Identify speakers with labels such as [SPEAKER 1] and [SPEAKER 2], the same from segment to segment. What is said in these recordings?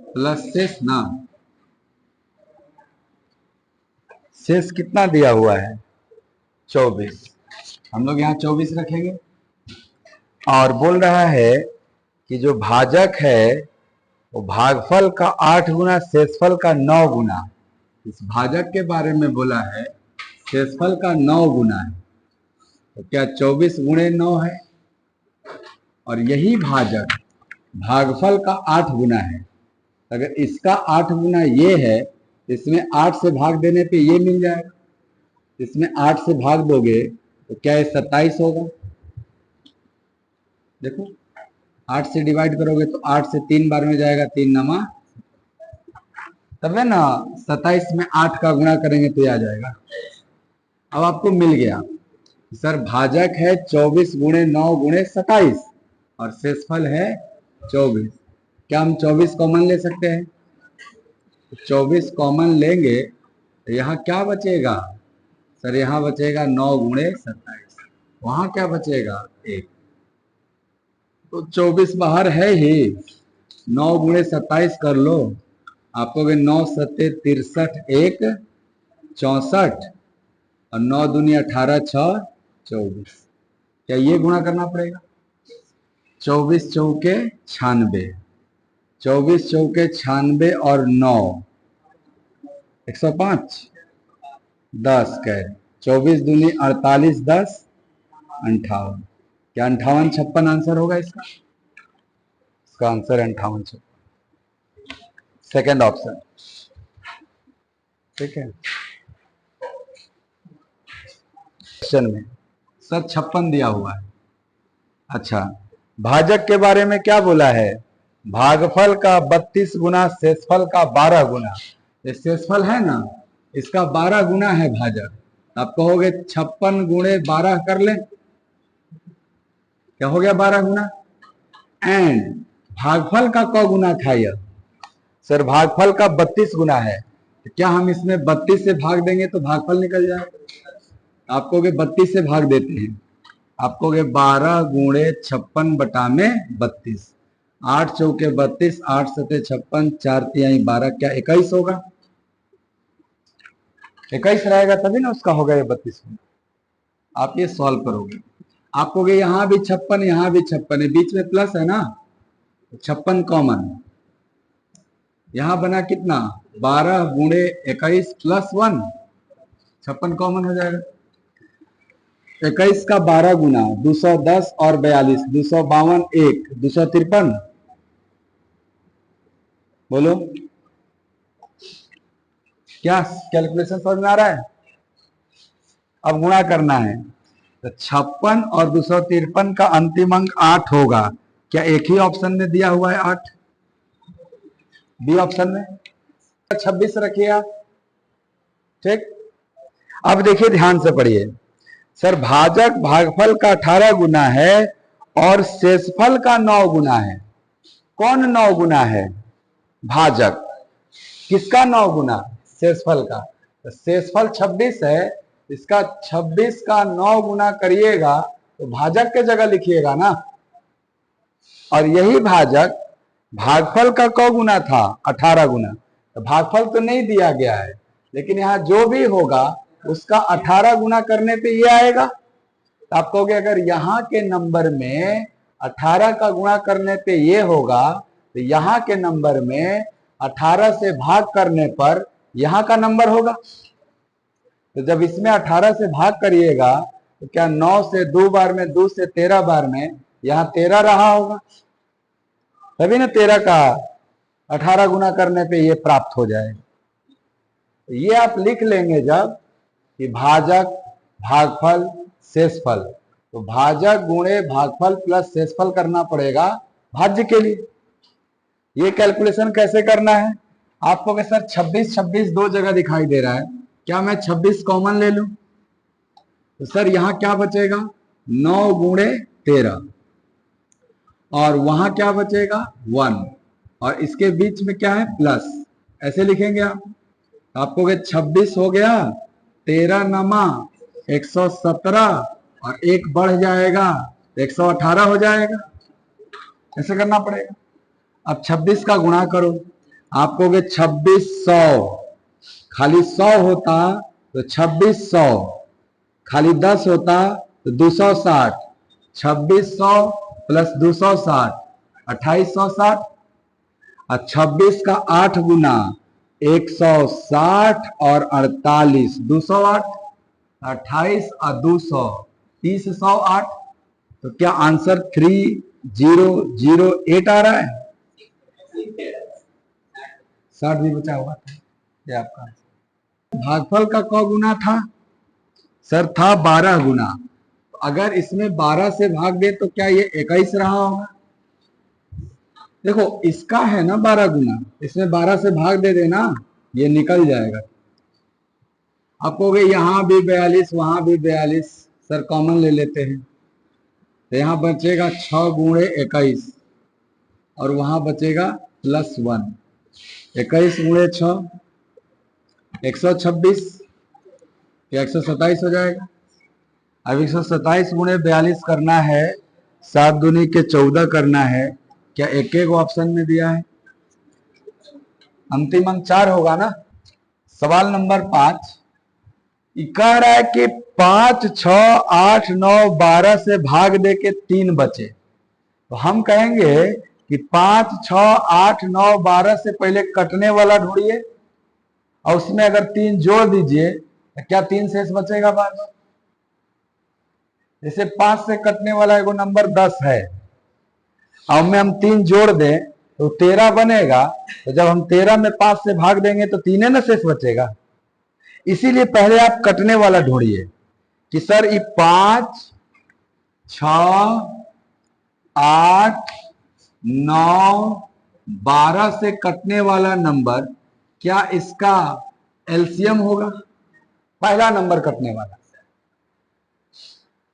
[SPEAKER 1] Plus शेष ना, शेष कितना दिया हुआ है 24, हम लोग यहाँ 24 रखेंगे। और बोल रहा है कि जो भाजक है वो भागफल का 8 गुना शेषफल का 9 गुना। इस भाजक के बारे में बोला है शेषफल का 9 गुना है, तो क्या 24 गुणे 9 है, और यही भाजक भागफल का 8 गुना है। अगर इसका 8 गुना ये है, इसमें 8 से भाग देने पे ये मिल जाएगा, इसमें 8 से भाग दोगे तो क्या ये 27 होगा। देखो 8 से डिवाइड करोगे तो 8 से 3 बार में जाएगा, 3 नमा, तब है ना 27 में 8 का गुणा करेंगे तो ये आ जाएगा। अब आपको मिल गया सर भाजक है 24 गुणे 9 गुणे 27 और शेषफल है 24। क्या हम 24 कॉमन ले सकते हैं? 24 कॉमन लेंगे तो यहाँ क्या बचेगा सर? यहाँ बचेगा 9 गुणे 27, वहां क्या बचेगा 1, तो 24 बाहर है ही। 9 गुणे 27 कर लो, आपको 9 सत्ते 63, 1 64 और 9 दूनी 18, 6 24। क्या ये गुणा करना पड़ेगा? 24 चौके 96, 24 चौके 96 और 9 105, 10 कह 24 दूनी 48, 10 58। क्या 58 56 आंसर होगा इसका? इसका आंसर 58 56, सेकेंड ऑप्शन। ठीक है, क्वेश्चन में सर 56 दिया हुआ है। अच्छा, भाजक के बारे में क्या बोला है? भागफल का 32 गुना शेषफल का 12 गुना। ये शेषफल है ना, इसका 12 गुना है भाजक। आप कहोगे 56 गुणे 12 कर लें, क्या हो गया 12 गुना। एंड भागफल का क गुना था यह? सर भागफल का 32 गुना है, तो क्या हम इसमें 32 से भाग देंगे तो भागफल निकल जाएगा। आप कहोगे 32 से भाग देते हैं, आप कहोगे 12 गुणे 56 बटा में 32, 8 चौके 32, 8 सते 56, 4 तिहाई 12, क्या 21 होगा? 21 रहेगा तभी ना उसका होगा ये 32 गुना। आप ये सॉल्व करोगे, आप कहोगे यहाँ भी 56 यहाँ भी 56 है, बीच में प्लस है ना, 56 कॉमन, यहां बना कितना 12 गुणे 21 प्लस 1, 56 कॉमन हो जाएगा। 21 का 12 गुना 210 और 42, 252, 1 253। बोलो क्या कैलकुलेशन समझ में आ रहा है? अब गुणा करना है, तो 56 और 253 का अंतिम अंक 8 होगा। क्या एक ही ऑप्शन में दिया हुआ है 8? बी ऑप्शन में 26 रखिए आप। ठीक, अब देखिए ध्यान से पढ़िए। सर भाजक भागफल का 18 गुना है और शेषफल का 9 गुना है। कौन 9 गुना है? भाजक। किसका 9 गुना? शेषफल का। तो शेषफल 26 है, इसका 26 का 9 गुना करिएगा तो भाजक के जगह लिखिएगा ना। और यही भाजक भागफल का क गुना था? 18 गुना। तो भागफल तो नहीं दिया गया है, लेकिन यहाँ जो भी होगा उसका 18 गुना करने पे ये आएगा। तो आप कहोगे अगर यहाँ के नंबर में 18 का गुणा करने पे ये होगा, तो यहाँ के नंबर में 18 से भाग करने पर यहाँ का नंबर होगा। तो जब इसमें 18 से भाग करिएगा तो क्या 9 से 2 बार में, 2 से 13 बार में यहाँ 13 रहा होगा, तभी ना 13 का 18 गुना करने पे ये प्राप्त हो जाएगा। ये आप लिख लेंगे जब कि भाजक भागफल शेषफल, तो भाजक गुणे भागफल प्लस शेषफल करना पड़ेगा भाज्य के लिए। ये कैलकुलेशन कैसे करना है? आपको कि सर 26 26 दो जगह दिखाई दे रहा है, क्या मैं 26 कॉमन ले लूं? तो सर यहां क्या बचेगा 9 गुणे 13 और वहां क्या बचेगा 1 और इसके बीच में क्या है प्लस, ऐसे लिखेंगे आप। आपको 26 हो गया, 13 नमा 117 और 1 बढ़ जाएगा 118 हो जाएगा। ऐसे करना पड़ेगा। अब 26 का गुणा करो, आप कहोगे 2600, खाली 100 होता तो 2600, खाली 10 होता तो 260, 2600 प्लस 260 2860, और 26 का 8 गुना 160 और 48 208, 28 और 200 3008। तो क्या आंसर 3008 आ रहा है? 60 भी बचा हुआ था ये आपका। भागफल का क गुना था? सर था 12 गुना। अगर इसमें 12 से भाग दे तो क्या ये 21 रहा होगा? देखो इसका है ना 12 गुना, इसमें 12 से भाग दे देना, ये निकल जाएगा। आप कहोगे यहां भी 42 वहां भी 42, सर कॉमन ले लेते हैं तो यहां बचेगा 6 गुणे 21 और वहां बचेगा +1। 21 गुणे 6 126 या 127 हो जाएगा। अब 127 गुणे 42 करना है, 7 दूनी के 14 करना है। क्या एक एक ऑप्शन में दिया है? अंतिम अंक 4 होगा ना। सवाल नंबर 5 कह रहा है कि 5, 6, 8, 9, 12 से भाग दे के 3 बचे। तो हम कहेंगे कि 5, 6, 8, 9, 12 से पहले कटने वाला ढूंढिए और उसमें अगर 3 जोड़ दीजिए तो क्या 3 शेष बचेगा बाद में। जैसे 5 से कटने वाला एगो नंबर 10 है और में हम 3 जोड़ दें तो 13 बनेगा। तो जब हम 13 में 5 से भाग देंगे तो 3 ना शेष बचेगा। इसीलिए पहले आप कटने वाला ढूंढिए कि सर ये 5, 6, 8, 9, 12 से कटने वाला नंबर क्या इसका एलसीएम होगा? पहला नंबर कटने वाला।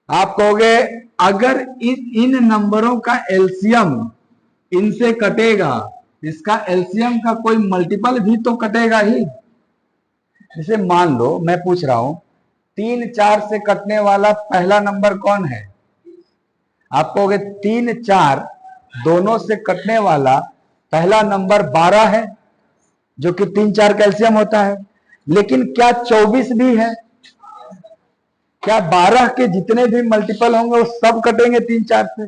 [SPEAKER 1] आप कहोगे अगर इन नंबरों का एलसीएम इनसे कटेगा, इसका एलसीएम का कोई मल्टीपल भी तो कटेगा ही। जैसे मान लो मैं पूछ रहा हूं 3, 4 से कटने वाला पहला नंबर कौन है? आप कहोगे 3, 4 दोनों से कटने वाला पहला नंबर 12 है, जो कि 3, 4 कैल्शियम होता है। लेकिन क्या 24 भी है? क्या 12 के जितने भी मल्टीपल होंगे वो सब कटेंगे 3, 4 से?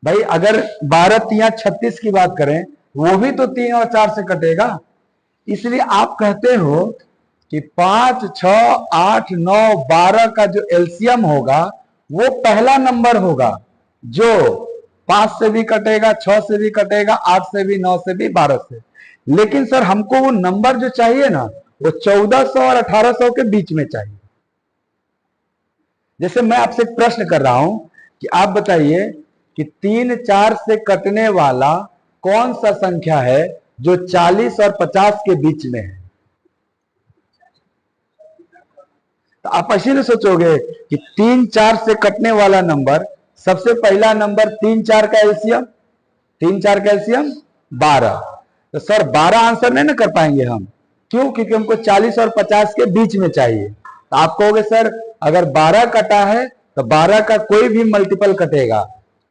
[SPEAKER 1] भाई अगर 12, 3, 36 की बात करें वो भी तो 3 और 4 से कटेगा। इसलिए आप कहते हो कि 5, 6, 8, 9, 12 का जो एलसीएम होगा वो पहला नंबर होगा जो 5 से भी कटेगा, 6 से भी कटेगा, 8 से भी, 9 से भी, 12 से। लेकिन सर हमको वो नंबर जो चाहिए ना वो 1400 और 1800 के बीच में चाहिए। जैसे मैं आपसे एक प्रश्न कर रहा हूं कि आप बताइए कि 3, 4 से कटने वाला कौन सा संख्या है जो 40 और 50 के बीच में है? तो आप इसीलिए सोचोगे कि 3, 4 से कटने वाला नंबर, सबसे पहला नंबर 3, 4 का एलसीएम, 3, 4 का एलसीएम 12। तो सर 12 आंसर नहीं ना कर पाएंगे हम, क्यों? क्योंकि हमको 40 और 50 के बीच में चाहिए। तो आप कहोगे सर अगर 12 कटा है तो 12 का कोई भी मल्टीपल कटेगा।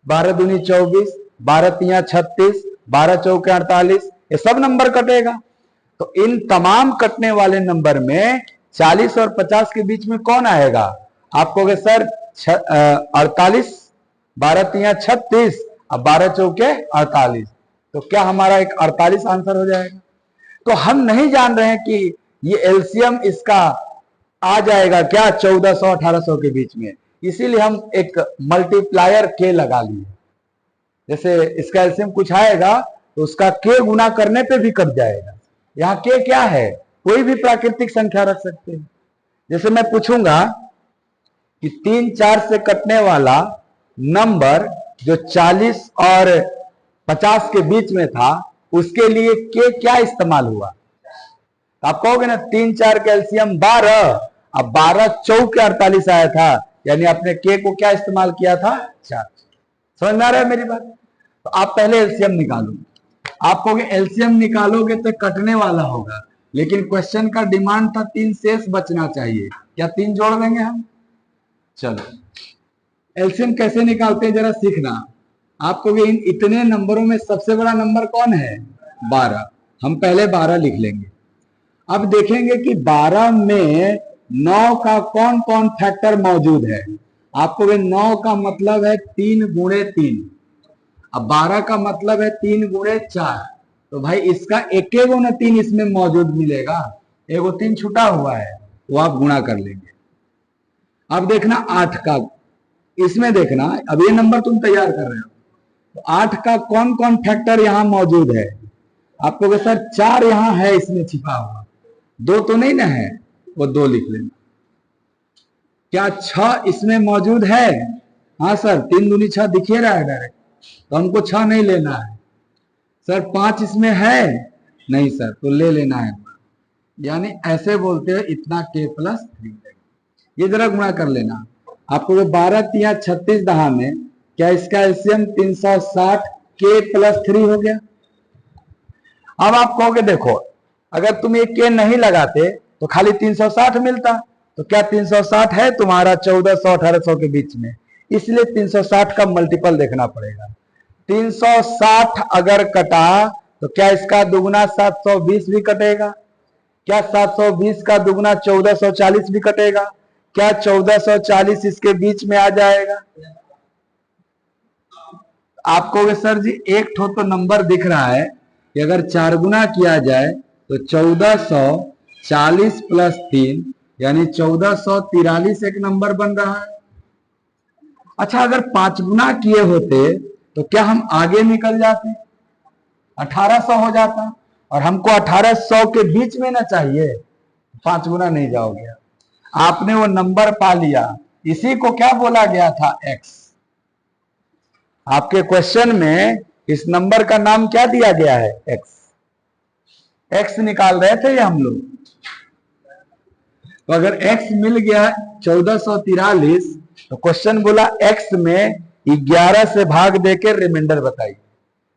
[SPEAKER 1] 12 दूनी 24, 12 तिया 36, 12 चौके 48, ये सब नंबर कटेगा। तो इन तमाम कटने वाले नंबर में 40 और 50 के बीच में कौन आएगा? आप कहोगे सर 48, 12 तिया 36 और 12 चौके 48। तो क्या हमारा एक 48 आंसर हो जाएगा? तो हम नहीं जान रहे हैं कि ये एलसीएम इसका आ जाएगा क्या 1400 1800 के बीच में, इसीलिए हम एक मल्टीप्लायर के लगा लिए। जैसे इसका एलसीएम कुछ आएगा तो उसका के गुना करने पे भी कट जाएगा। यहाँ के क्या है? कोई भी प्राकृतिक संख्या रख सकते हैं। जैसे मैं पूछूंगा कि 3, 4 से कटने वाला नंबर जो 40 और 50 के बीच में था उसके लिए के क्या इस्तेमाल हुआ? आप कहोगे ना 3, 4 कैल्शियम 12, अब 12 चौके 48 आया था, यानी आपने के को क्या इस्तेमाल किया था? 4। समझ में आ रहा है मेरी बात? तो आप पहले एलसीएम निकालो। आप कहोगे एलसीएम निकालोगे तो कटने वाला होगा, लेकिन क्वेश्चन का डिमांड था 3 शेष बचना चाहिए। क्या 3 जोड़ देंगे हम? चलो एलसीएम कैसे निकालते हैं जरा सीखना। आप कहोगे इन इतने नंबरों में सबसे बड़ा नंबर कौन है? 12। हम पहले 12 लिख लेंगे। अब देखेंगे कि 12 में 9 का कौन कौन फैक्टर मौजूद है। आपको 9 का मतलब है 3 गुणे 3, अब 12 का मतलब है 3 गुणे 4, तो भाई इसका एक गुना 3 इसमें मौजूद मिलेगा, एगो 3 छुटा हुआ है, वो आप गुणा कर लेंगे। अब देखना 8 का, इसमें देखना, अब ये नंबर तुम तैयार कर रहे हो, तो 8 का कौन कौन फैक्टर यहां मौजूद है। आपको सर 4 यहां है इसमें छिपा हुआ, 2 तो नहीं ना है, वो 2 लिख लेना। क्या 6 इसमें मौजूद है? हाँ सर, 3 दूनी 6 दिख रहा है डायरेक्ट, तो हमको 6 नहीं लेना है। सर 5 इसमें है? नहीं सर, तो ले लेना है। यानी ऐसे बोलते हैं इतना k+3, ये जरा गुणा कर लेना। आपको 12 तिया 36 दहा में क्या इसका एलसीएम 360 k+3 हो गया। अब आप कहोगे देखो, अगर तुम ये k नहीं लगाते तो खाली 360 मिलता, तो क्या 360 है तुम्हारा 1400 1800 के बीच में, इसलिए 360 का मल्टीपल देखना पड़ेगा। 360 अगर कटा तो क्या इसका दुगुना 720 भी कटेगा? क्या 720 का दुगुना 1440 भी कटेगा? क्या 1440 इसके बीच में आ जाएगा? आपको सर जी एक ठो तो नंबर दिख रहा है कि अगर 4 गुना किया जाए तो 1440 + 3 यानी 1443 एक नंबर बन रहा है। अच्छा, अगर 5 गुना किए होते तो क्या हम आगे निकल जाते, 1800 हो जाता, और हमको 1800 के बीच में ना चाहिए, 5 गुना नहीं जाओगे। आपने वो नंबर पा लिया, इसी को क्या बोला गया था, x। आपके क्वेश्चन में इस नंबर का नाम क्या दिया गया है, x निकाल रहे थे हम लोग। तो अगर x मिल गया 1443, तो क्वेश्चन बोला x में 11 से भाग देकर रिमाइंडर बताइए।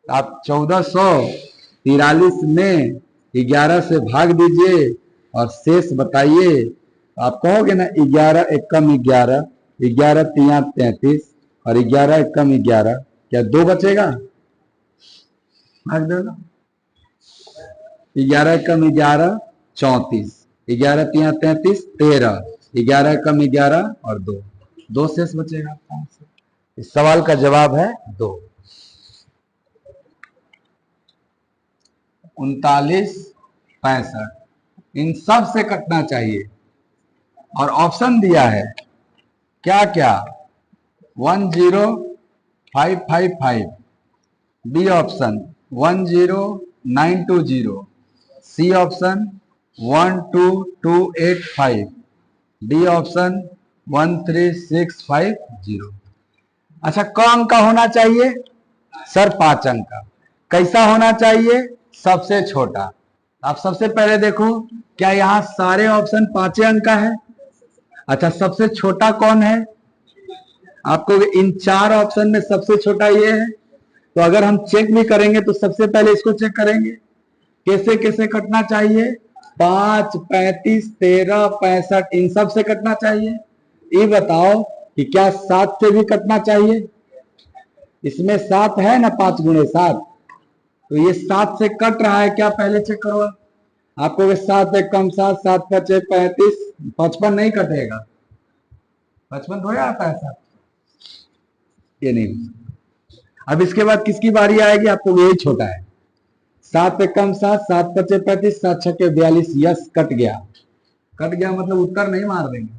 [SPEAKER 1] आप 1443 में 11 से भाग दीजिए और शेष बताइए। आप कहोगे ना 11 एकम 11, 11 तिया 33 और 11 एकम 11, क्या 2 बचेगा? भाग दो ना, 11 एकम 11 34, 11 तिया 33 13, 11 एकम 11 और 2 शेष बचेगा। इस सवाल का जवाब है 2। 39 65 इन सब से कटना चाहिए, और ऑप्शन दिया है क्या क्या, 10555, B option 10920, C option 12285, D option 13650। अच्छा, क अंक का होना चाहिए सर 5 अंक का। कैसा होना चाहिए? सबसे छोटा। आप सबसे पहले देखो, क्या यहां सारे ऑप्शन 5 अंक का है? अच्छा, सबसे छोटा कौन है? आपको इन 4 ऑप्शन में सबसे छोटा ये है। तो अगर हम चेक भी करेंगे तो सबसे पहले इसको चेक करेंगे, कैसे कैसे कटना चाहिए, 5 35 13 65 इन सब से कटना चाहिए। ये बताओ कि क्या 7 से भी कटना चाहिए? इसमें 7 है ना, 5 गुणे 7, तो ये 7 से कट रहा है क्या, पहले चेक करो। आपको 7 एकम 7, 7 पचे 35, 55 नहीं कटेगा, 55 थोड़ा आता है 7, ये नहीं। अब इसके बाद किसकी बारी आएगी? आपको यही छोटा है, 7 एकम 7, 7 पचे 35, 7 छके 42, यस कट गया। कट गया मतलब उत्तर नहीं मार देंगे।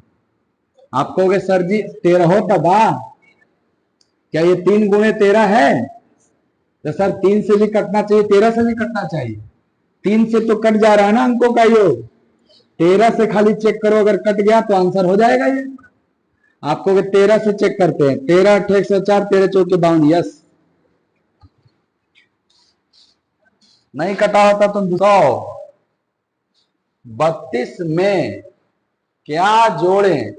[SPEAKER 1] आप कहोगे सर जी 13 हो तबा, क्या ये 3 गुणे 13 है? तो सर 3 से भी कटना चाहिए, 13 से भी कटना चाहिए। 3 से तो कट जा रहा है ना अंकों का योग, 13 से खाली चेक करो, अगर कट गया तो आंसर हो जाएगा ये। आपको 13 से चेक करते हैं, 13 8 104, 13 4 52, यस। नहीं कटा होता तो 232 में क्या जोड़े,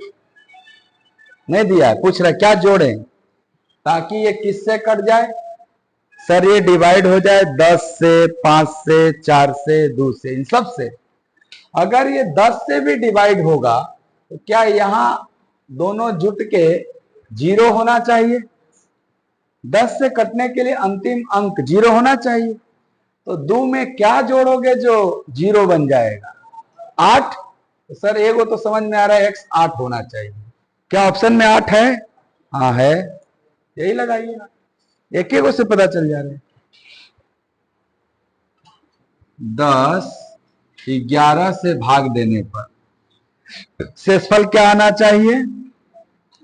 [SPEAKER 1] नहीं दिया है, पूछ रहा है क्या जोड़े ताकि ये किससे कट जाए। सर ये डिवाइड हो जाए 10 से, 5 से, 4 से, 2 से, इन सब से। अगर ये 10 से भी डिवाइड होगा तो क्या यहां दोनों जुट के 0 होना चाहिए? 10 से कटने के लिए अंतिम अंक 0 होना चाहिए। तो 2 में क्या जोड़ोगे जो 0 बन जाएगा? 8। तो सर एगो तो समझ में आ रहा है, x 8 होना चाहिए। क्या ऑप्शन में 8 है? हाँ है, यही लगाइए, एक एगो से पता चल जा रहा है। 10 11 से भाग देने पर शेषफल क्या आना चाहिए?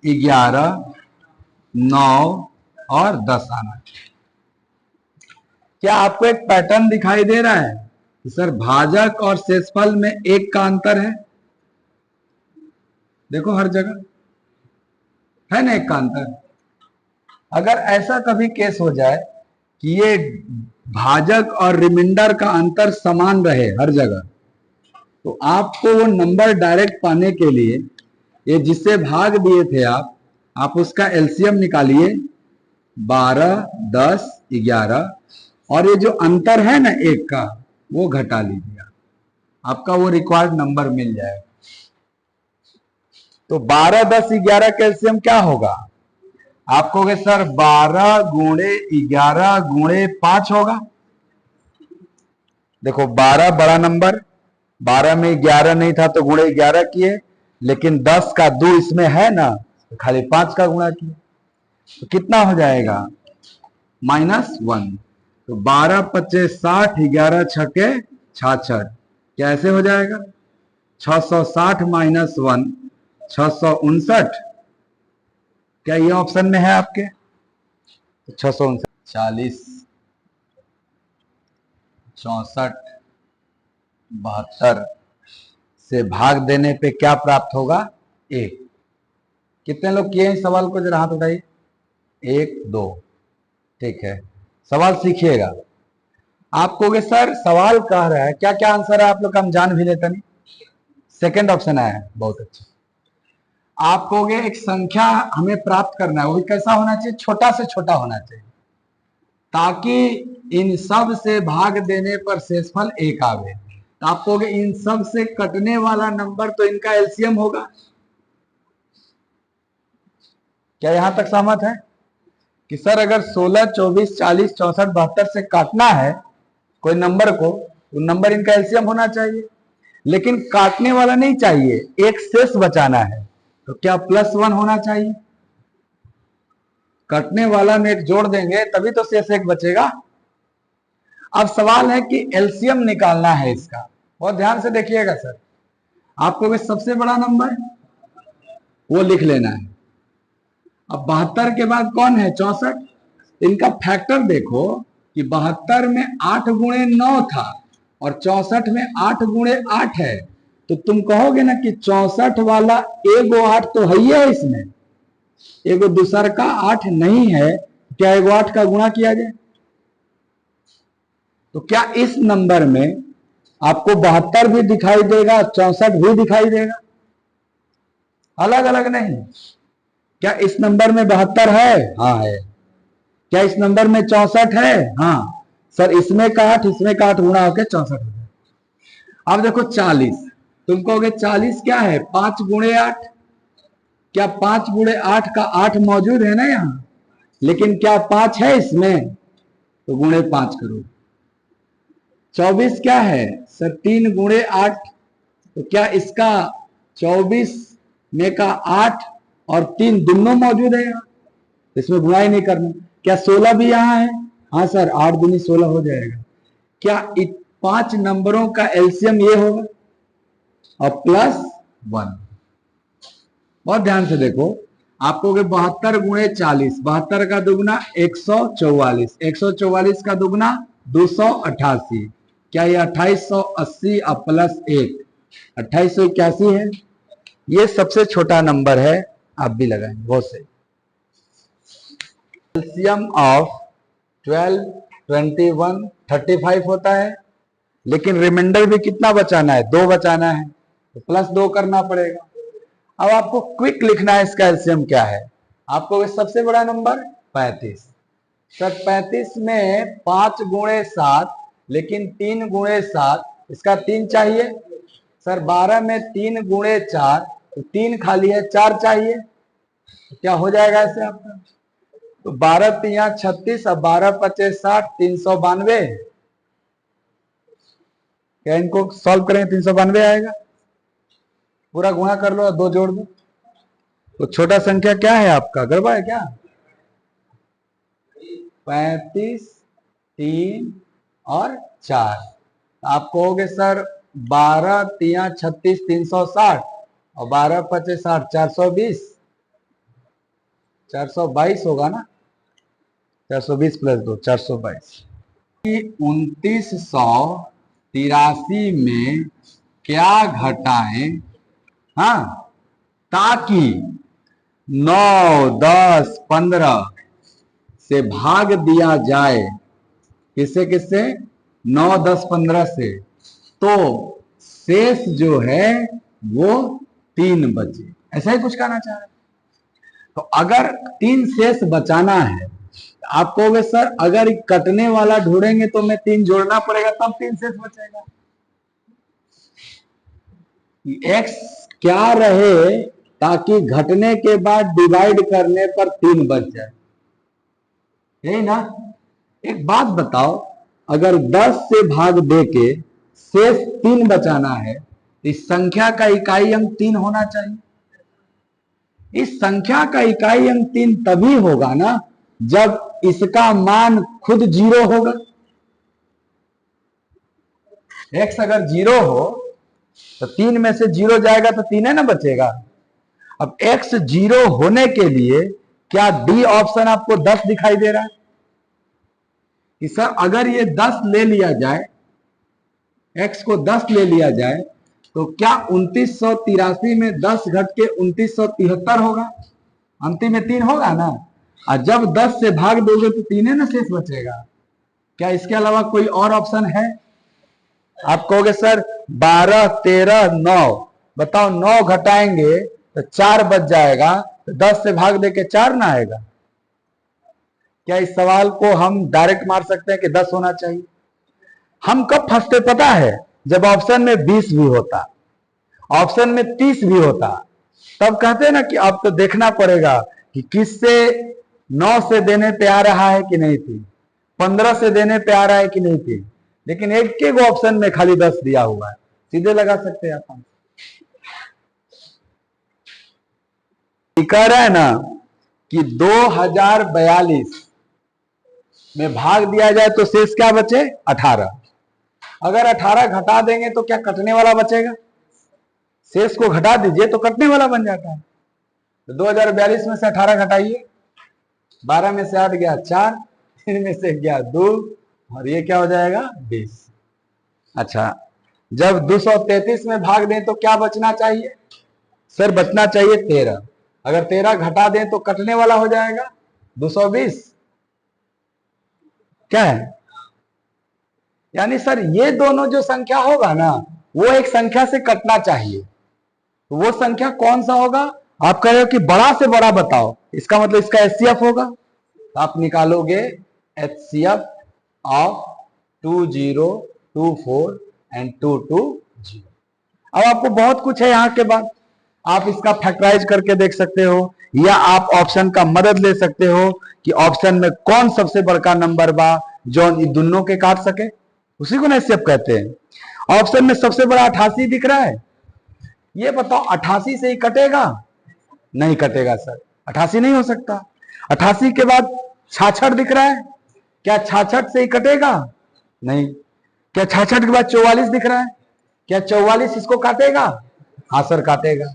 [SPEAKER 1] 11, 9 और 10 आना चाहिए। क्या आपको एक पैटर्न दिखाई दे रहा है कि सर भाजक और शेषफल में 1 का अंतर है? देखो हर जगह है ना 1 का अंतर। अगर ऐसा कभी केस हो जाए कि ये भाजक और रिमाइंडर का अंतर समान रहे हर जगह, तो आपको वो नंबर डायरेक्ट पाने के लिए ये जिससे भाग दिए थे आप उसका एलसीएम निकालिए, 12, 10, 11, और ये जो अंतर है ना 1 का वो घटा लीजिए, आपका वो रिक्वायर्ड नंबर मिल जाएगा। तो 12, 10, 11 का एलसीएम क्या होगा? आप कहोगे सर 12 गुणे 11 गुणे 5 होगा। देखो 12 बड़ा नंबर, 12 में 11 नहीं था तो गुणे 11 किए, लेकिन 10 का 2 इसमें है ना, तो खाली 5 का गुणा किए, तो कितना हो जाएगा? -1। तो 12 25 60, 11 छके 66, कैसे हो जाएगा? 660 -1 659। क्या ये ऑप्शन में है आपके? 659, 40, 64, 72 से भाग देने पे क्या प्राप्त होगा? 1। कितने लोग किए इस सवाल को, जरा हाथ उठाइए। 1 2, ठीक है। सवाल सीखिएगा। आप कहोगे सर सवाल कह रहा है, क्या क्या आंसर है आप लोग का, हम जान भी लेते नहीं। सेकंड ऑप्शन आया है, बहुत अच्छा। आप कहोगे एक संख्या हमें प्राप्त करना है, वो भी कैसा होना चाहिए? छोटा से छोटा होना चाहिए, ताकि इन सब से भाग देने पर शेषफल 1 आवे। तो आप कहोगे इन सब से कटने वाला नंबर तो इनका एलसीएम होगा। क्या यहां तक सहमत है कि सर अगर 16, 24, 40, 64, 72 से काटना है कोई नंबर को, तो नंबर इनका एलसीएम होना चाहिए, लेकिन काटने वाला नहीं चाहिए, एक शेष बचाना है, तो क्या +1 होना चाहिए? कटने वाला में एक जोड़ देंगे तभी तो शेष 1 बचेगा। अब सवाल है कि एलसीएम निकालना है इसका, बहुत ध्यान से देखिएगा सर। आपको सबसे बड़ा नंबर वो लिख लेना है। अब 72 के बाद कौन है? 64। इनका फैक्टर देखो कि 72 में 8 गुणे 9 था और 64 में 8 गुणे 8 है, तो तुम कहोगे ना कि 64 वाला एगो 8 तो है ही है, इसमें एगो दूसर का 8 नहीं है, क्या एगो 8 का गुणा किया जाए? तो क्या इस नंबर में आपको 72 भी दिखाई देगा, 64 भी दिखाई देगा? अलग अलग नहीं। क्या इस नंबर में 72 है? हाँ है। क्या इस नंबर में 64 है? हाँ सर, इसमें का 8 इसमें का 8 गुणा होकर 64 हो जाए। अब देखो 40, तुम कहोगे 40 क्या है? 5 गुणे 8। क्या 5 गुणे 8 का 8 मौजूद है ना यहाँ, लेकिन क्या 5 है इसमें? तो गुणे 5 करो। 24 क्या है सर? 3 गुणे 8। तो क्या इसका 24 में का 8 और 3 दोनों मौजूद है यहाँ, इसमें गुणा ही नहीं करना। क्या 16 भी यहाँ है? हाँ सर, 8 दूनी 16 हो जाएगा। क्या 5 नंबरों का एलसीएम ये होगा और +1। बहुत ध्यान से देखो, आपको 72 गुणे 40, 72 का दुगना 144, 144 का दुगना 288। क्या ये 2880 और +1 2881 है? ये सबसे छोटा नंबर है, आप भी लगाएंगे बहुत सही। एलसीएम ऑफ 12, 21, 35 होता है, लेकिन रिमाइंडर भी कितना बचाना है? 2 बचाना है, तो +2 करना पड़ेगा। अब आपको क्विक लिखना है इसका एलसीएम क्या है। आपको सबसे बड़ा नंबर 35। सर 35 में 5 गुणे 7, लेकिन 3 गुणे 7, इसका 3 चाहिए। सर 12 में 3 गुणे 4, तो 3 खाली है, 4 चाहिए, तो क्या हो जाएगा ऐसे आपका? तो 12 3 36 और 12 25 60, 392। क्या इनको सॉल्व करेंगे 392 आएगा? पूरा गुणा कर लो और 2 जोड़ दो। तो छोटा संख्या क्या है आपका, गड़बड़ है क्या? 35, 3 और 4। आप कहोगे सर 12 3 36 360 और 12 5 60 420, 422 होगा ना? 420 प्लस 2 422। 2983 में क्या घटाएं, हाँ, ताकि 9 10 15 से भाग दिया जाए। किससे किससे? 9 10 15 से। तो शेष जो है वो 3 बचे। ऐसा ही कुछ कहना चाह रहे। तो अगर 3 शेष बचाना है, आप कहोगे सर अगर कटने वाला ढूंढेंगे तो मैं 3 जोड़ना पड़ेगा तब 3 शेष बचेगा। x क्या रहे ताकि घटने के बाद डिवाइड करने पर 3 बच जाए, यही ना? एक बात बताओ, अगर 10 से भाग दे के शेष 3 बचाना है, इस संख्या का इकाई अंक 3 होना चाहिए। इस संख्या का इकाई अंक 3 तभी होगा ना जब इसका मान खुद 0 होगा। x अगर 0 हो तो 3 में से 0 जाएगा तो 3 है ना बचेगा। अब x 0 होने के लिए क्या डी ऑप्शन आपको 10 दिखाई दे रहा है कि सर अगर ये 10 ले लिया जाए, x को 10 ले लिया जाए तो क्या 2983 में 10 घट के 2973 होगा? अंतिम में 3 होगा ना। और जब 10 से भाग दोगे तो 3 है ना शेष बचेगा। क्या इसके अलावा कोई और ऑप्शन है? आप कहोगे सर 12 13 9, बताओ 9 घटाएंगे तो 4 बच जाएगा, तो 10 से भाग देके 4 ना आएगा। क्या इस सवाल को हम डायरेक्ट मार सकते हैं कि 10 होना चाहिए? हम कब फंसते पता है? जब ऑप्शन में 20 भी होता, ऑप्शन में 30 भी होता, तब कहते हैं ना कि अब तो देखना पड़ेगा कि किससे 9 से देने पे आ रहा है कि नहीं थी, 15 से देने पे आ रहा है कि नहीं थी। लेकिन एक के ऑप्शन में खाली 10 दिया हुआ है, सीधे लगा सकते हैं आप। कह रहा है ना कि 2042 में भाग दिया जाए तो शेष क्या बचे? 18। अगर 18 घटा देंगे तो क्या कटने वाला बचेगा? शेष को घटा दीजिए तो कटने वाला बन जाता है। तो 2042 में से 18 घटाइए, 12 में से 8 गया 4, 3 में से गया 2 और ये क्या हो जाएगा? 20। अच्छा, जब 233 में भाग दें तो क्या बचना चाहिए? सर बचना चाहिए 13। अगर 13 घटा दें तो कटने वाला हो जाएगा 220। क्या है? यानी सर ये दोनों जो संख्या होगा ना वो एक संख्या से कटना चाहिए। तो वो संख्या कौन सा होगा? आप कह रहे हो कि बड़ा से बड़ा बताओ, इसका मतलब इसका एचसीएफ होगा। तो आप निकालोगे एचसीएफ ऑफ 2024 एंड 220। अब आपको बहुत कुछ है यहाँ के बाद, आप इसका फैक्टराइज करके देख सकते हो या आप ऑप्शन का मदद ले सकते हो कि ऑप्शन में कौन सबसे बड़का नंबर बा जो इन दोनों के काट सके, उसी को ना एचसीएफ कहते हैं। ऑप्शन में सबसे बड़ा 88 दिख रहा है, ये बताओ 88 से ही कटेगा? नहीं कटेगा सर, 88 नहीं हो सकता। 88 के बाद 66 दिख रहा है, क्या 66 से ही कटेगा? नहीं। क्या 66 के बाद 44 दिख रहा है, क्या 44 इसको काटेगा? हाँ सर काटेगा।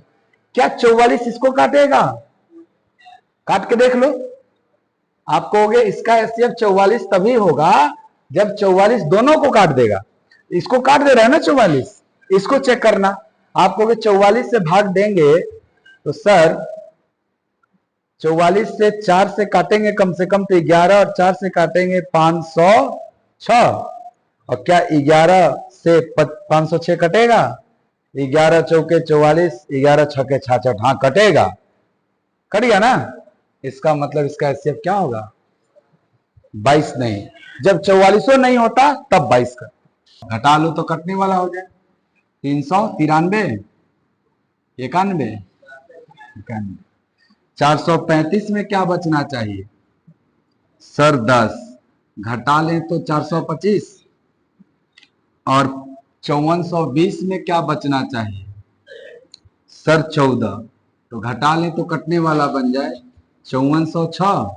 [SPEAKER 1] क्या 44 इसको काटेगा? काट के देख लो। आप कहोगे इसका एचसीएफ 44 तभी होगा जब 44 दोनों को काट देगा। इसको काट दे रहा है ना 44, इसको चेक करना। आप कहोगे 44 से भाग देंगे तो सर 44 से 4 से काटेंगे कम से कम तो 11 और 4 से काटेंगे 506। और क्या 11 से 506 कटेगा? 11 चौके 44, 11 छके 66, हाँ कटेगा। कट गया ना? इसका मतलब इसका एचसीएफ क्या होगा? 22 नहीं। जब 44 नहीं होता तब 22 का घटा लो तो कटने वाला हो जाए। 393, 91, 435 में क्या बचना चाहिए? सर 10 घटा लें तो 425 और 5420 में क्या बचना चाहिए सर? 14, तो घटा लें तो कटने वाला बन जाए 5406।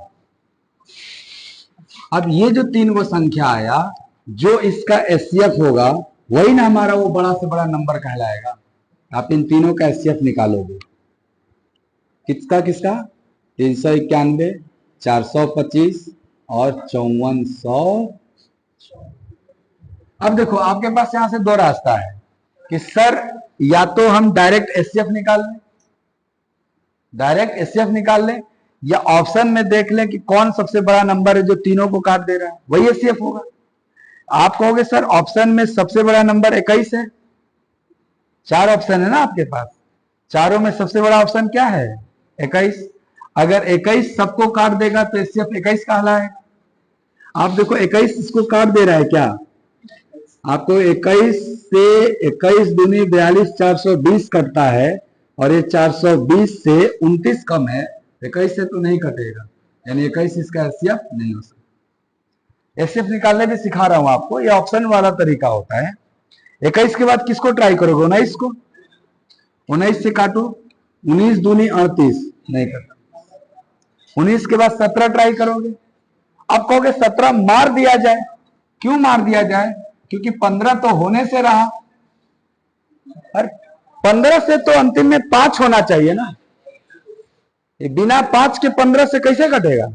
[SPEAKER 1] अब ये जो तीन वो संख्या आया, जो इसका एचसीएफ होगा वही ना हमारा वो बड़ा से बड़ा नंबर कहलाएगा। आप इन तीनों का एचसीएफ निकालोगे, किसका किसका? 391, 425 और 5400। अब देखो आपके पास यहां से दो रास्ता है कि सर या तो हम डायरेक्ट एचसीएफ निकाल लें, या ऑप्शन में देख लें कि कौन सबसे बड़ा नंबर है जो तीनों को काट दे रहा है, वही एचसीएफ होगा। आप कहोगे सर ऑप्शन में सबसे बड़ा नंबर 21 है। 4 ऑप्शन है ना आपके पास, चारों में सबसे बड़ा ऑप्शन क्या है? 21। अगर 21 सबको काट देगा तो एचसीएफ 21 कहलाएगा। आप देखो 21 इसको काट दे रहा है क्या? आपको 21 से 21 दूनी 42, 420 कटता है, और ये 420 से 29 कम है, 21 से तो नहीं कटेगा, यानी 21 इसका एचसीएफ नहीं हो सकता। एचसीएफ निकालने भी सिखा रहा हूं आपको, ये ऑप्शन वाला तरीका होता है। 21 के बाद किसको ट्राई करोगे? 19 को। 19 से काटो, 19 दूनी 38, नहीं करता। 19 के बाद 17 ट्राई करोगे। अब कहोगे 17 मार दिया जाए। क्यों मार दिया जाए? क्योंकि 15 तो होने से रहा, और 15 से तो अंतिम में 5 होना चाहिए ना। ये बिना 5 के 15 से कैसे कटेगा?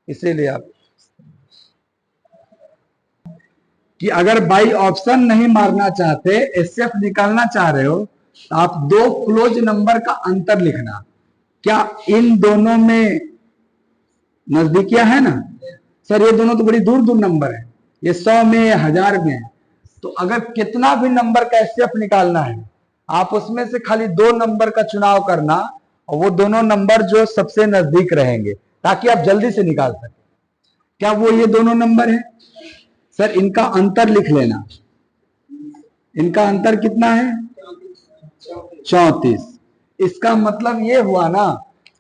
[SPEAKER 1] इसीलिए आप कि अगर बाई ऑप्शन नहीं मारना चाहते, एचसीएफ निकालना चाह रहे हो, तो आप दो क्लोज नंबर का अंतर लिखना। क्या इन दोनों में नजदीकियां है ना? सर ये दोनों तो बड़ी दूर दूर नंबर है, ये 100 में 1000 में। तो अगर कितना भी नंबर का एचसीएफ निकालना है, आप उसमें से खाली 2 नंबर का चुनाव करना, और वो दोनों नंबर जो सबसे नजदीक रहेंगे, ताकि आप जल्दी से निकाल सकें। क्या वो ये दोनों नंबर है? सर इनका अंतर लिख लेना। इनका अंतर कितना है? 34। इसका मतलब ये हुआ ना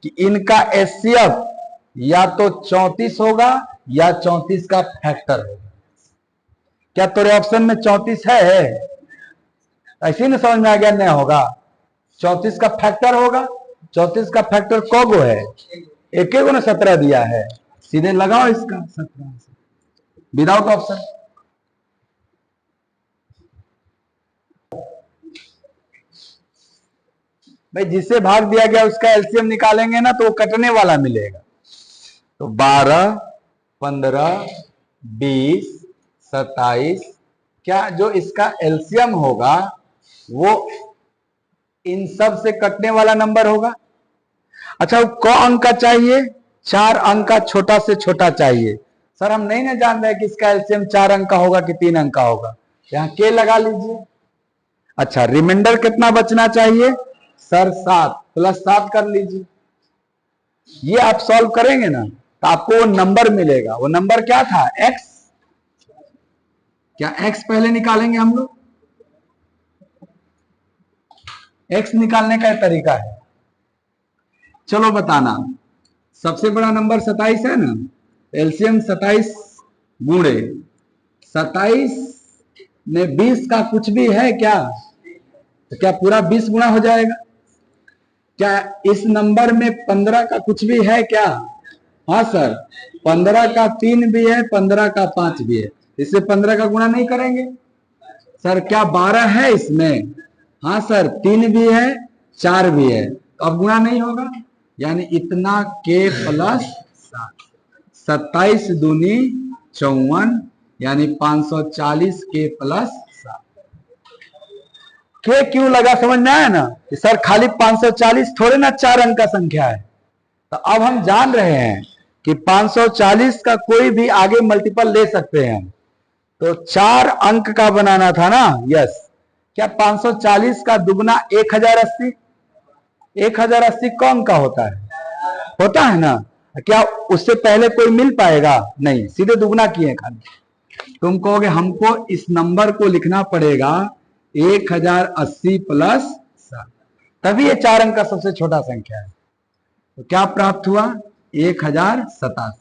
[SPEAKER 1] कि इनका एचसीएफ या तो 34 होगा या 34 का फैक्टर होगा। क्या तेरे ऑप्शन में 34 है? ऐसे ना समझ में आ गया? नहीं होगा, 34 का फैक्टर होगा। 34 का फैक्टर कौगो है? एक गो ने 17 दिया है, सीधे लगाओ इसका 17 विदाउट ऑप्शन। भाई जिसे भाग दिया गया उसका एलसीएम निकालेंगे ना, तो वो कटने वाला मिलेगा। तो 12, 15, 20, 27, क्या जो इसका एलसीएम होगा वो इन सब से कटने वाला नंबर होगा। अच्छा वो क अंक का चाहिए? 4 अंक का छोटा से छोटा चाहिए। सर हम नहीं ना जान रहे कि इसका एलसीएम 4 अंक का होगा कि 3 अंक का होगा, यहां के लगा लीजिए। अच्छा रिमाइंडर कितना बचना चाहिए? सर 7 प्लस 7 कर लीजिए। ये आप सॉल्व करेंगे ना तो आपको वो नंबर मिलेगा। वो नंबर क्या था? x। क्या x पहले निकालेंगे हम लोग? x निकालने का तरीका है, चलो बताना। सबसे बड़ा नंबर 27 है ना, एलसीएम 27 गुणे 27 में 20 का कुछ भी है क्या? तो क्या पूरा 20 गुणा हो जाएगा? क्या इस नंबर में 15 का कुछ भी है क्या? हाँ सर, 15 का 3 भी है, 15 का 5 भी है, इससे 15 का गुणा नहीं करेंगे। सर क्या 12 है इसमें? हाँ सर, 3 भी है, 4 भी है, तो अब गुणा नहीं होगा, यानी इतना के प्लस 27 दूनी 54, यानी 540 के प्लस 7। के क्यों लगा समझ में आया ना कि सर खाली 540 थोड़े ना 4 अंक का संख्या है। तो अब हम जान रहे हैं कि 540 का कोई भी आगे मल्टीपल ले सकते हैं हम। तो 4 अंक का बनाना था ना? यस। क्या 540 का दुगना 1080? 1080 कौन का होता है? होता है ना? क्या उससे पहले कोई मिल पाएगा? नहीं, सीधे दुगना किए खाली। तुम कहोगे हमको इस नंबर को लिखना पड़ेगा 1080 प्लस 7, तभी ये 4 अंक का सबसे छोटा संख्या है। तो क्या प्राप्त हुआ? 1087।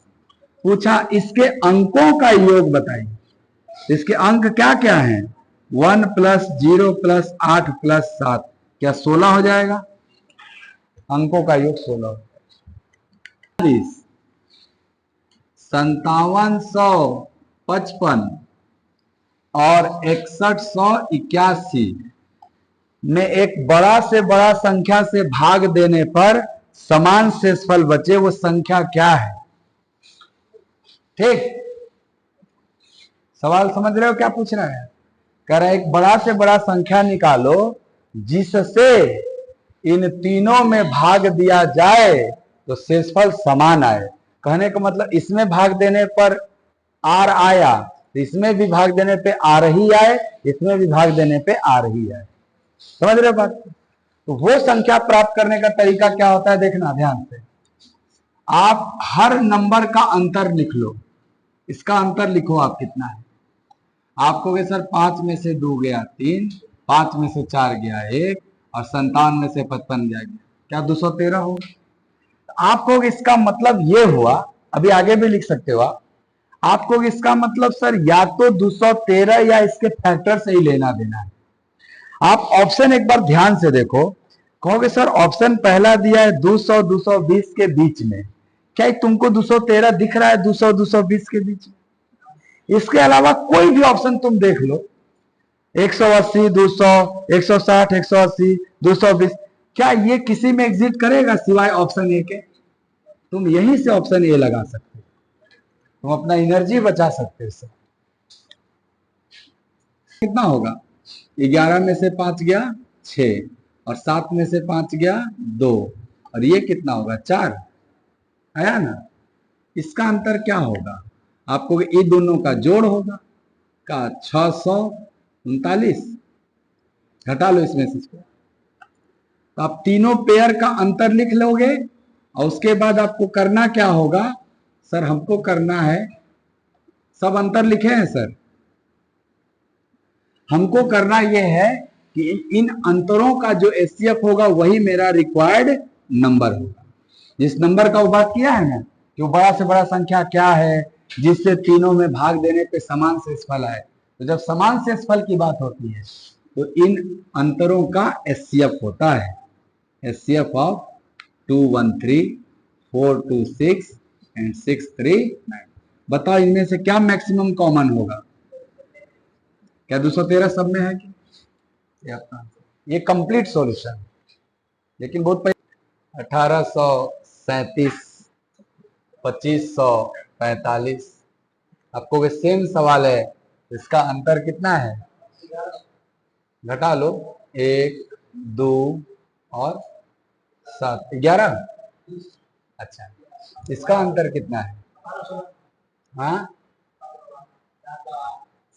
[SPEAKER 1] पूछा इसके अंकों का योग बताइए। इसके अंक क्या क्या हैं? 1 प्लस 0 प्लस 8 प्लस 7 क्या 16 हो जाएगा? अंकों का योग 16। 5755 और 6181 में एक बड़ा से बड़ा संख्या से भाग देने पर समान शेषफल बचे, वो संख्या क्या है? ठीक, सवाल समझ रहे हो क्या पूछ रहा है? कह रहा है एक बड़ा से बड़ा संख्या निकालो जिससे इन तीनों में भाग दिया जाए तो शेषफल समान आए। कहने का मतलब इसमें भाग देने पर आर आया, इसमें भी भाग देने पे आर ही आए, इसमें भी भाग देने पे आर ही आए। समझ रहे हो बात? तो वो संख्या प्राप्त करने का तरीका क्या होता है, देखना ध्यान से। आप हर नंबर का अंतर लिख लो, इसका अंतर लिखो आप कितना है। आप कहोगे सर 5 में से 2 गया 3, 5 में से 4 गया 1 और 57 में से 55 गया, क्या 213 होगा? आप कहोगे इसका मतलब ये हुआ, अभी आगे भी लिख सकते हो आप कहोगे इसका मतलब सर या तो 213 या इसके फैक्टर से ही लेना देना है। आप ऑप्शन एक बार ध्यान से देखो, कहोगे सर ऑप्शन पहला दिया है 200 220 के बीच में, क्या तुमको 213 दिख रहा है 200 220 के बीच में? इसके अलावा कोई भी ऑप्शन तुम देख लो, 180 200 160 180 220, क्या ये किसी में एग्जिट करेगा सिवाय ऑप्शन ए के? तुम यहीं से ऑप्शन ए लगा सकते हो, तुम अपना एनर्जी बचा सकते हो। इससे कितना होगा? 11 में से 5 गया 6 और 7 में से 5 गया 2 और ये कितना होगा 4 आया ना। इसका अंतर क्या होगा? आपको ये दोनों का जोड़ होगा का 639, घटा लो इसमें से। तो आप तीनों पेयर का अंतर लिख लोगे और उसके बाद आपको करना क्या होगा? सर हमको करना है, सब अंतर लिखे हैं सर, हमको करना यह है कि इन अंतरों का जो एचसीएफ होगा वही मेरा रिक्वायर्ड नंबर होगा। जिस नंबर का वो बात किया है ना कि वो बड़ा से बड़ा संख्या क्या है जिससे तीनों में भाग देने पे समान शेषफल आए, तो जब समान शेषफल की बात होती है तो इन अंतरों का एचसीएफ होता है, एचसीएफ ऑफ 213 426 एंड 639। बताओ इनमें से क्या मैक्सिमम कॉमन होगा? क्या 213 सब में है कि? ये कंप्लीट सॉल्यूशन, लेकिन बहुत पहले 1837 2545। आपको सेम सवाल है, इसका अंतर कितना है? घटा लो 1 2 और 7 11। अच्छा, इसका अंतर कितना है? हाँ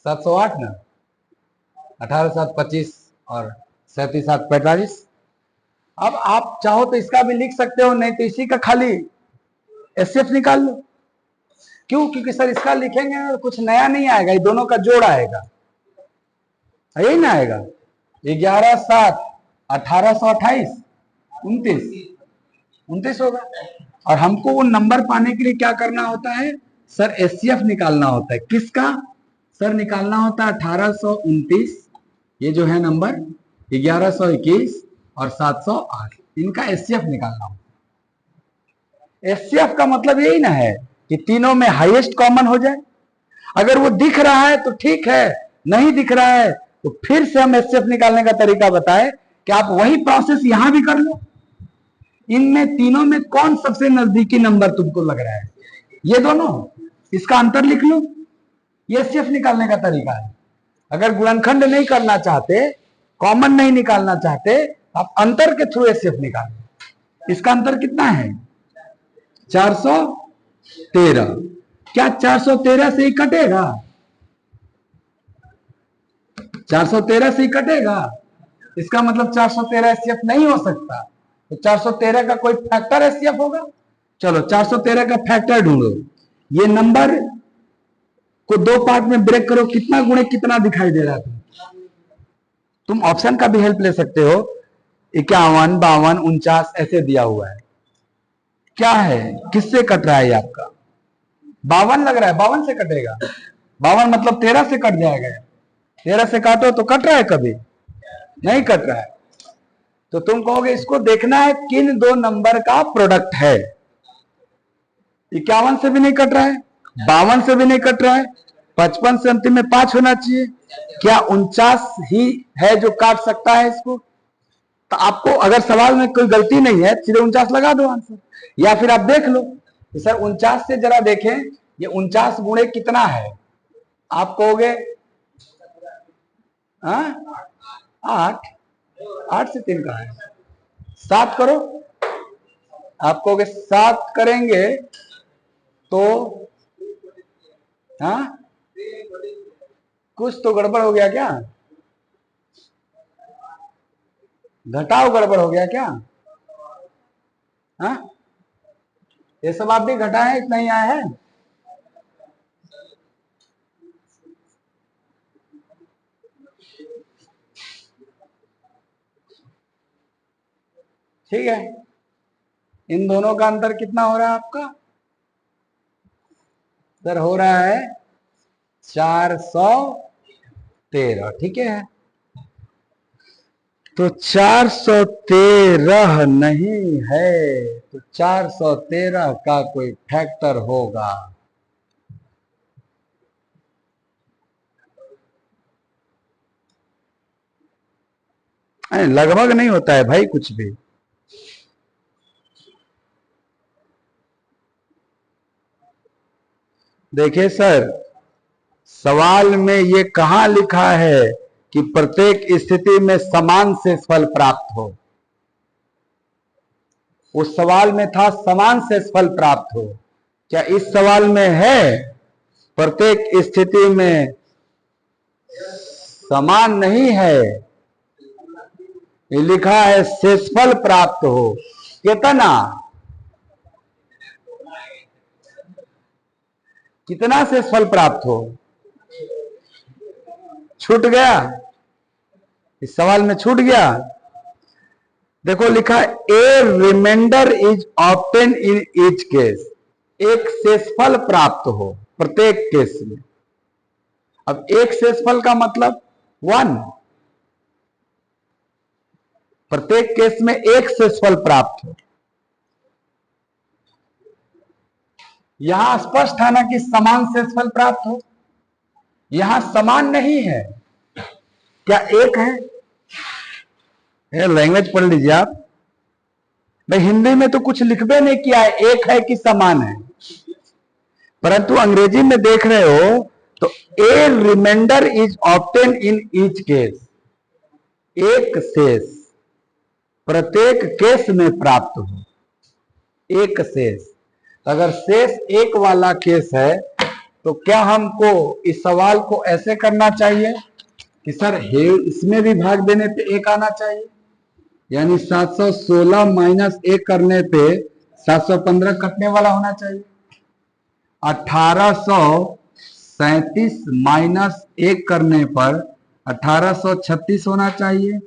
[SPEAKER 1] 708 ना, 18 7 25 और 37 7 45। अब आप चाहो तो इसका भी लिख सकते हो, नहीं तो इसी का खाली एचसीएफ निकाल लो। क्यों? क्योंकि सर इसका लिखेंगे ना तो कुछ नया नहीं आएगा, ये दोनों का जोड़ आएगा, यही ना आएगा। 11 7 1828 29 होगा। और हमको वो नंबर पाने के लिए क्या करना होता है सर? एचसीएफ निकालना होता है। किसका सर निकालना होता है? 1829, ये जो है नंबर 1121 और 708, इनका एचसीएफ निकालना होता है। एचसीएफ का मतलब यही ना है कि तीनों में हाईएस्ट कॉमन हो जाए। अगर वो दिख रहा है तो ठीक है, नहीं दिख रहा है तो फिर से हम एचसीएफ निकालने का तरीका बताए कि आप वही प्रोसेस यहां भी कर लो। इनमें तीनों में कौन सबसे नजदीकी नंबर तुमको लग रहा है? ये दोनों, इसका अंतर लिख लो, ये एचसीएफ निकालने का तरीका है। अगर गुणनखंड नहीं करना चाहते, कॉमन नहीं निकालना चाहते, आप अंतर के थ्रू एचसीएफ निकालो। इसका अंतर कितना है? 413। क्या 413 से ही कटेगा? 413 से ही कटेगा? इसका मतलब 413 एचसीएफ नहीं हो सकता। तो 413 का कोई फैक्टर एचसीएफ होगा? चलो 413 का फैक्टर ढूंढो। ये नंबर को दो पार्ट में ब्रेक करो, कितना गुणे कितना दिखाई दे रहा है? तुम ऑप्शन का भी हेल्प ले सकते हो, 51 52 49 ऐसे दिया हुआ है। क्या है, किससे कट रहा है आपका? 52 लग रहा है, 52 से कटेगा। 52 मतलब 13 से कट जाएगा। 13 से काटो तो कट रहा है, कभी नहीं कट रहा है। तो तुम कहोगे इसको देखना है किन दो नंबर का प्रोडक्ट है। 51 से भी नहीं कट रहा है, 52 से भी नहीं कट रहा है, 55 से अंतिम में 5 होना चाहिए। क्या 49 ही है जो काट सकता है इसको? तो आपको अगर सवाल में कोई गलती नहीं है सीधे 49 लगा दो आंसर, या फिर आप देख लो कि सर 49 से जरा देखें ये 49 गुणे कितना है। आप कहोगे 8, 8 से 3 कहाँ है, 7 करो। आप कहोगे 7 करेंगे तो कुछ तो गड़बड़ हो गया क्या, घटाव गड़बड़ हो गया क्या? ये सब आप भी घटाए, इतना ही आया है। ठीक है, इन दोनों का अंतर कितना हो रहा है आपका? सर हो रहा है 413। ठीक है, तो 413 नहीं है तो 413 का कोई फैक्टर होगा। लगभग नहीं होता है भाई कुछ भी। देखिए सर, सवाल में ये कहां लिखा है कि प्रत्येक स्थिति में समान शेषफल प्राप्त हो? उस सवाल में था समान शेषफल प्राप्त हो। क्या इस सवाल में है प्रत्येक स्थिति में समान नहीं है? ये लिखा है शेषफल प्राप्त हो। कितना कितना शेषफल प्राप्त हो? छूट गया, इस सवाल में छूट गया। देखो लिखा a reminder is obtain in each case, एक शेषफल प्राप्त हो प्रत्येक केस में। अब एक शेषफल का मतलब 1, प्रत्येक केस में एक शेषफल प्राप्त हो। यहां स्पष्ट है ना कि समान शेषफल प्राप्त हो, यहां समान नहीं है। क्या एक है? लैंग्वेज पढ़ लीजिए आप भाई, हिंदी में तो कुछ लिखबे नहीं किया है एक है कि समान है, परंतु अंग्रेजी में देख रहे हो तो a reminder is obtain in each case, एक शेष प्रत्येक केस में प्राप्त हो। एक शेष, अगर शेष एक वाला केस है तो क्या हमको इस सवाल को ऐसे करना चाहिए कि सर इसमें भी भाग देने पे एक आना चाहिए, यानी 716 माइनस 1 करने पे 715 कटने वाला होना चाहिए। 1837 माइनस 1 करने पर 1836 होना चाहिए,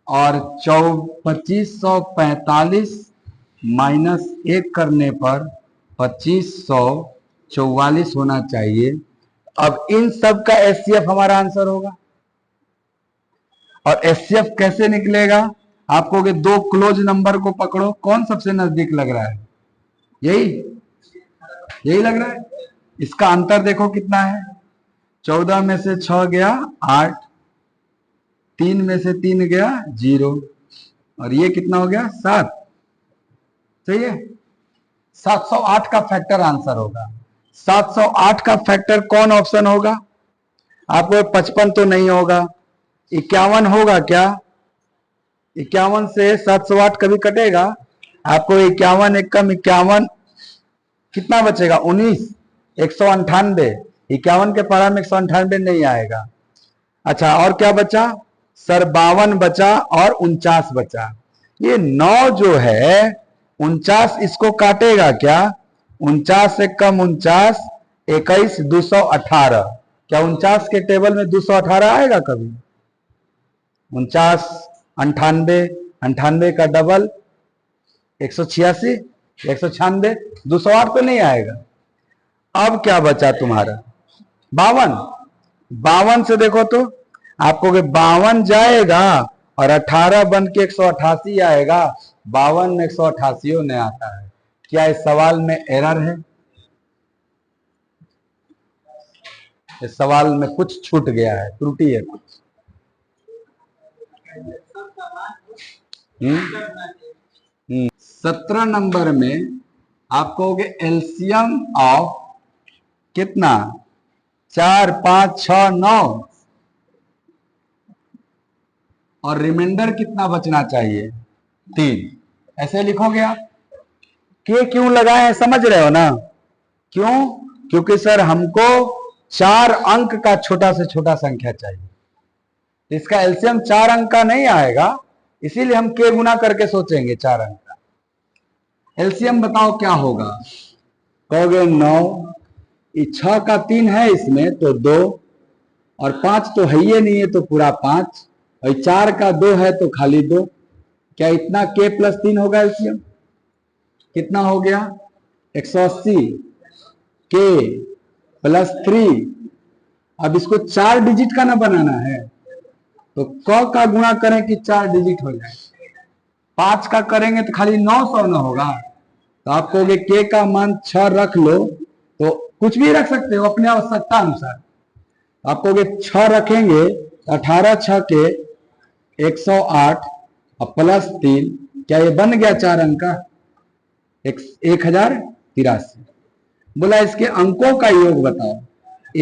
[SPEAKER 1] और 2545 माइनस 1 करने पर 2544 होना चाहिए। अब इन सब का एचसीएफ हमारा आंसर होगा। और एचसीएफ कैसे निकलेगा? आप कहोगे दो क्लोज नंबर को पकड़ो, कौन सबसे नजदीक लग रहा है? यही लग रहा है। इसका अंतर देखो कितना है, 14 में से 6 गया 8, 3 में से 3 गया 0, और ये कितना हो गया 7। सही है, 708 का फैक्टर आंसर होगा। 708 का फैक्टर कौन ऑप्शन होगा? आपको 55 तो नहीं होगा, 51 होगा क्या? 51 से 708 कभी कटेगा? आपको 51 एक कम 51 कितना बचेगा? 19, 198। 51 के पढ़ा में 198 नहीं आएगा। अच्छा, और क्या बचा सर? 52 बचा और 49 बचा। ये 9 जो है 49 इसको काटेगा क्या? 49 से कम 49, 21, 218। क्या 49 के टेबल में 218 आएगा कभी? 49, 98, 98 का डबल 186, 196, 208 तो नहीं आएगा। अब क्या बचा तुम्हारा? 52। 52 से देखो तो आपको 52 जाएगा और 18 बन के 188 आएगा। 52 में 188 नहीं आता है। क्या इस सवाल में एरर है? इस सवाल में कुछ छूट गया है, त्रुटि है कुछ। 17 नंबर में आप कहोगे एलसीएम ऑफ कितना, 4, 5, 6, 9 और रिमाइंडर कितना बचना चाहिए, 3। ऐसे लिखोगे आप। के क्यों लगाए हैं समझ रहे हो ना? क्यों? क्योंकि सर हमको 4 अंक का छोटा से छोटा संख्या चाहिए। इसका एलसीएम 4 अंक का नहीं आएगा, इसीलिए हम के गुना करके सोचेंगे 4 अंक का। एलसीएम बताओ क्या होगा? कहोगे 9, 6 का 3 है इसमें तो 2, और 5 तो है ही नहीं है तो पूरा 5, और 4 का 2 है तो खाली 2। क्या इतना के प्लस 3 होगा एलसीएम? कितना हो गया? 180 के प्लस 3। अब इसको 4 डिजिट का ना बनाना है तो क का गुणा करें कि 4 डिजिट हो जाए। 5 का करेंगे तो खाली 900 ना होगा। तो आप कहोगे के का मान 6 रख लो, तो कुछ भी रख सकते हो अपने आवश्यकता अनुसार। आप कहोगे 6 रखेंगे, 18 6 के 108 और प्लस 3, क्या ये बन गया 4 अंक का? 1083। बोला इसके अंकों का योग बताओ।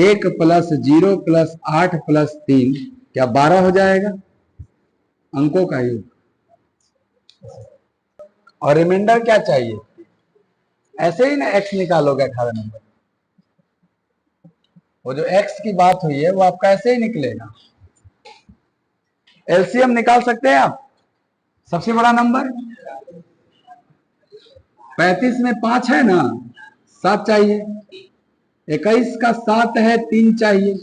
[SPEAKER 1] 1 प्लस 0 प्लस 8 प्लस 3 क्या 12 हो जाएगा? अंकों का योग। और रिमाइंडर क्या चाहिए? ऐसे ही ना एक्स निकालोगे 18 नंबर। वो जो एक्स की बात हुई है वो आपका ऐसे ही निकलेगा। एलसीएम निकाल सकते हैं आप। सबसे बड़ा नंबर 35 में 5 है ना, 7 चाहिए। 21 का 7 है, 3 चाहिए।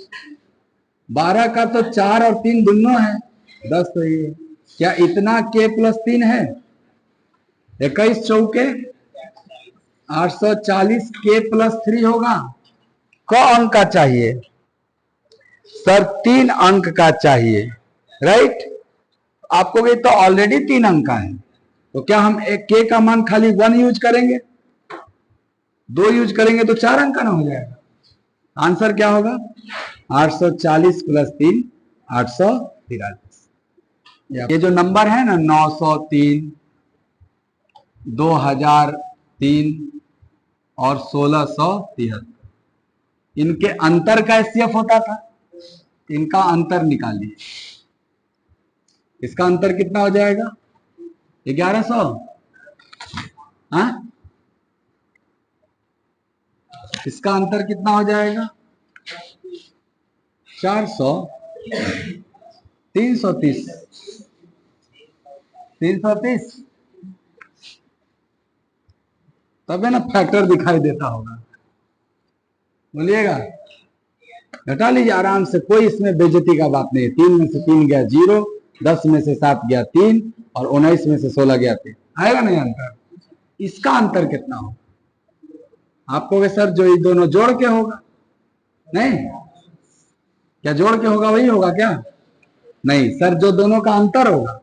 [SPEAKER 1] 12 का तो 4 और 3 दोनों है, 10 तो ये। क्या इतना के प्लस 3 है? 21 चौके 840 के प्लस 3 होगा। क अंक का चाहिए सर? 3 अंक का चाहिए, राइट। आपको ये तो ऑलरेडी 3 अंक का है, तो क्या हम एक के का मान खाली 1 यूज करेंगे? 2 यूज करेंगे तो 4 अंक का ना हो जाएगा। आंसर क्या होगा? 840 प्लस 3 843। ये जो नंबर है ना 903, 2003 और 1673, इनके अंतर का एचसीएफ होता था। इनका अंतर निकालिए। इसका अंतर कितना हो जाएगा? 1100। हाँ, इसका अंतर कितना हो जाएगा? 400, 330, 330। तबे ना फैक्टर दिखाई देता होगा। बोलिएगा, घटा लीजिए आराम से, कोई इसमें बेइज्जती का बात नहीं है। 3 में से 3 गया 0, 10 में से 7 गया 3 और 19 में से 16 गया 3। आएगा नहीं अंतर? इसका अंतर कितना हो? आपको सर जो ये दोनों जोड़ के होगा। नहीं, क्या जोड़ के होगा वही होगा क्या? नहीं सर, जो दोनों का अंतर होगा,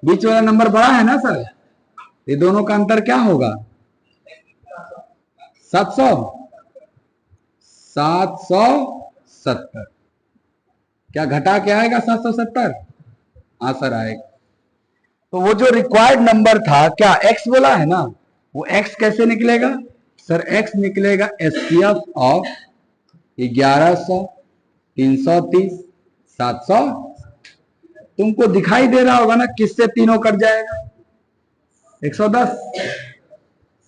[SPEAKER 1] बीच वाला नंबर बड़ा है ना सर, ये दोनों का अंतर क्या होगा? 700, 770। क्या घटा के आएगा 770? हाँ सर आएगा। तो वो जो रिक्वायर्ड नंबर था, क्या एक्स बोला है ना, वो एक्स कैसे निकलेगा? सर एक्स निकलेगा एचसीएफ ऑफ 1100, 330, 700। तुमको दिखाई दे रहा होगा ना किससे तीनों कट जाएगा? 110।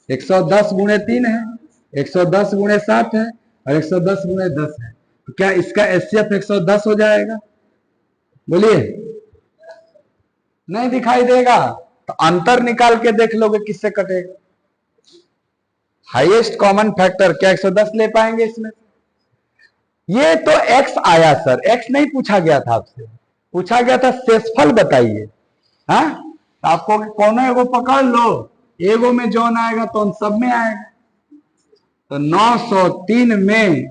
[SPEAKER 1] 110 गुणे 3 है, 110 गुणे 7 है और 110 गुणे 10 है। तो क्या इसका एचसीएफ 110 हो जाएगा? बोलिए। नहीं दिखाई देगा तो अंतर निकाल के देख लोगे किससे कटेगा। हाईएस्ट कॉमन फैक्टर क्या 110 ले पाएंगे इसमें? ये तो x आया सर, x नहीं पूछा गया था आपसे, पूछा गया था शेषफल बताइए। हाँ, आपको कौन एगो पकड़ लो, एगो में जौन आएगा तो उन सब में आएगा। तो 903 में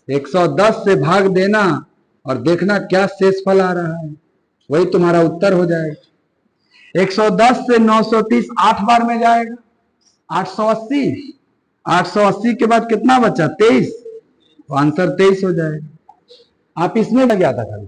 [SPEAKER 1] 110 से भाग देना और देखना क्या शेषफल आ रहा है, वही तुम्हारा उत्तर हो जाएगा। 110 से 930 8 बार में जाएगा, 880। 880 के बाद कितना बचा? 23, तो आंसर 23 हो जाएगा। आप इसमें क्या था खाली।